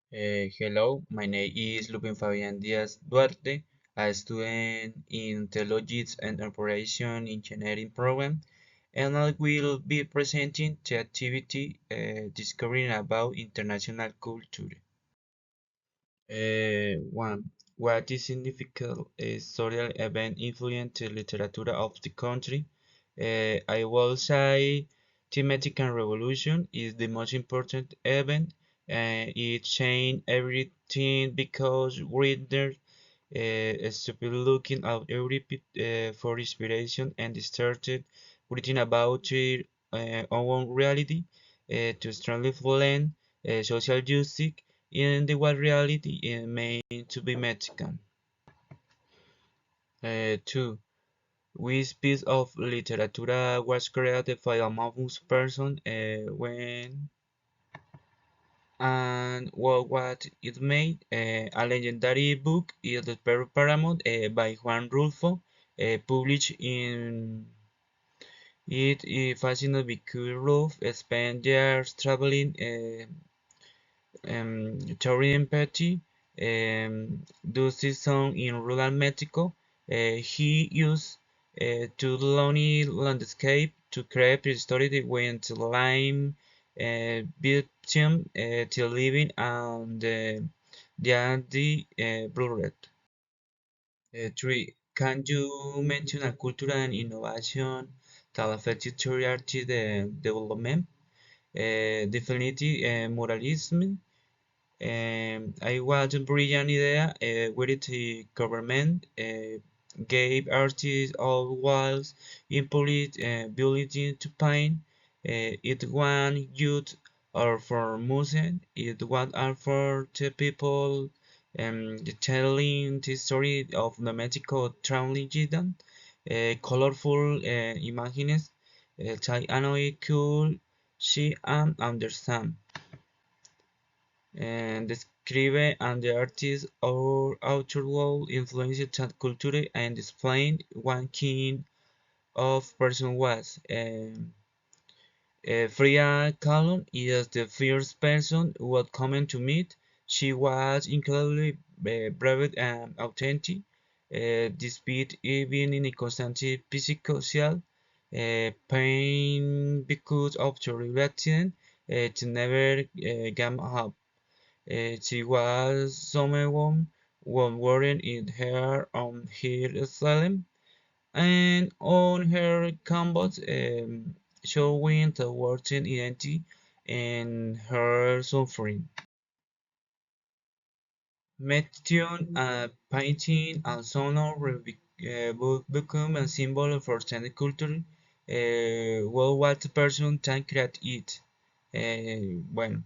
Hello, my name is Lupin Fabian Diaz Duarte, a student in Theologies and Operation Engineering program, and I will be presenting the activity Discovering about International Culture. 1. What is significant historical event influenced the literature of the country? I will say the Mexican Revolution is the most important event. It changed everything because readers stopped looking at Europe for inspiration and started writing about their own reality to strongly blend social justice in the what reality meant to be Mexican. 2. Which piece of literature was created by a famous person when and what it made? A legendary book is The Perro Paramount by Juan Rulfo, published in it is fascinating because Rolf spent years traveling touring empathy, does this song in rural Mexico. He used to lonely landscape to create a story when the lime victim to living and the blurred. 3. Can you mention a culture and innovation that affected your artist development? Definitely moralism. I was a brilliant idea where the government gave artists all walls impolite ability to paint. It one youth or for music. It was art for the people telling the story of the Mexico tragedy. Colorful images. I know it could see and understand and describe and the artist or author will influence that culture and explain one kind of person was. Frida Kahlo is the first person who had come to meet. She was incredibly brave and authentic, despite even in a constant physical pain because of terrible accident. She never gave up. She was someone wearing in her on her asylum and on her canvas showing the working identity and her suffering. Metion, painting, and sonor become a symbol for Chinese culture. Well, what person can create it? Bueno,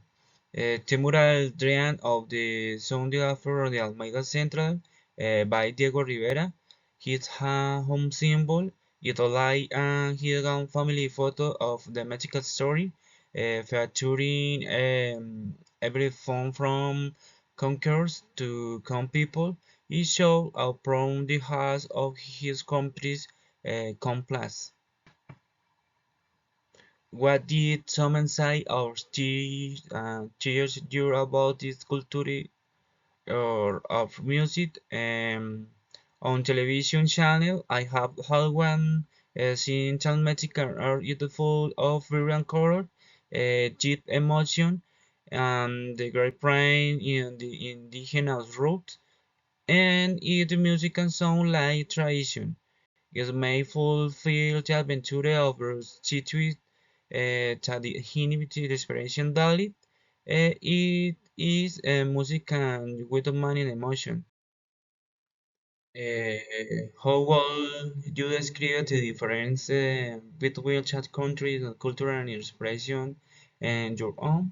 Temura Dream of the Sound Afro de Almeida Central by Diego Rivera. His home symbol is a light and hidden family photo of the magical story, featuring every form from conquerors to calm people. He shows how proud the hearts of his country's complex. What did someone say or tears you about this culture or of music? On television channel, I have had one seen some Mexican art beautiful of vibrant color, deep emotion, and the great pride in the indigenous roots, and it music and sound like tradition. It may fulfill the adventure of situate that the inhibited expression daily. It is music and with money and emotion. How would you describe the difference between chat countries and cultural and expression and your own?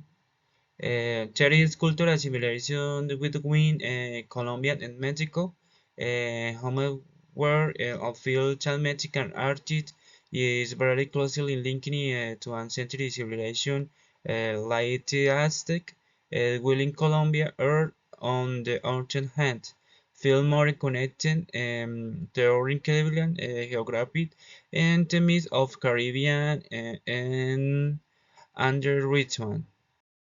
There is cultural assimilation between Colombia and Mexico. However, I feel that Mexican artists is very closely linked to ancient civilization like the Aztec, while in Colombia are on the other hand feel more connected to incredible geography and the myths of Caribbean and under Richmond.